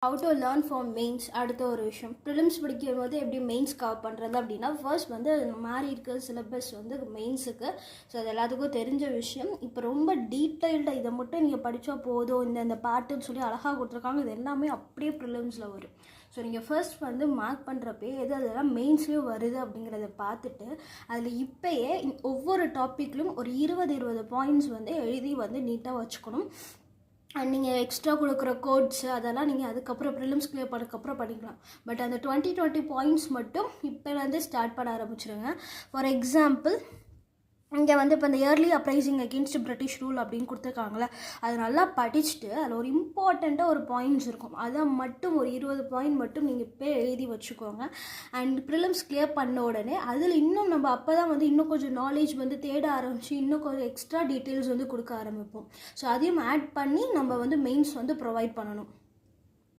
How to learn for mains. அடுத்த ஒரு விஷயம், ப்ரிலிம்ஸ் படிக்கும் போது எப்படி மெயின்ஸ் கவர் பண்ணுறது அப்படின்னா, ஃபர்ஸ்ட் வந்து மாறி இருக்கிற சிலபஸ் வந்து மெயின்ஸுக்கு. ஸோ அது எல்லாத்துக்கும் தெரிஞ்ச விஷயம். இப்போ ரொம்ப டீட்டெயில்டாக இதை மட்டும் நீங்கள் படித்தா போதும், இந்த பாட்டுன்னு சொல்லி அழகாக கொடுத்துருக்காங்க, இது எல்லாமே அப்படியே ப்ரிலிம்ஸில் வரும். ஸோ நீங்கள் ஃபர்ஸ்ட் வந்து மார்க் பண்ணுறப்பே அதெல்லாம் மெயின்ஸ்லேயும் வருது அப்படிங்கிறத பார்த்துட்டு அதில் இப்போயே ஒவ்வொரு டாப்பிக்லையும் ஒரு 20 பாயிண்ட்ஸ் வந்து எழுதி வந்து நீட்டாக வச்சுக்கணும். அண்ட் நீங்கள் எக்ஸ்ட்ரா கொடுக்குற கோட்ஸு அதெல்லாம் நீங்கள் அதுக்கப்புறம் ப்ரிலிம்ஸ் கிளியர் பண்ணதுக்கப்புறம் படிக்கலாம். பட் அந்த 20 பாயிண்ட்ஸ் மட்டும் இப்போலேருந்து ஸ்டார்ட் பண்ண ஆரம்பிச்சிருங்க. ஃபார் எக்ஸாம்பிள், இங்கே வந்து இப்போ இந்த early uprising against British rule அப்படின்னு கொடுத்துருக்காங்களே, அது நல்லா படிச்சுட்டு அதில் ஒரு இம்பார்ட்டண்ட்டாக ஒரு பாயிண்ட்ஸ் இருக்கும், அதை மட்டும் ஒரு 20 பாயிண்ட் மட்டும் நீங்கள் இப்போ எழுதி வச்சுக்கோங்க. அண்ட் ப்ரிலிம்ஸ் கிளியர் பண்ண உடனே அதில் இன்னும் நம்ம அப்போ தான் வந்து இன்னும் கொஞ்சம் நாலேஜ் வந்து தேட ஆரம்பித்து இன்னும் கொஞ்சம் எக்ஸ்ட்ரா டீட்டெயில்ஸ் வந்து கொடுக்க ஆரம்பிப்போம். ஸோ அதையும் ஆட் பண்ணி நம்ம வந்து மெயின்ஸ் வந்து ப்ரொவைட் பண்ணணும்.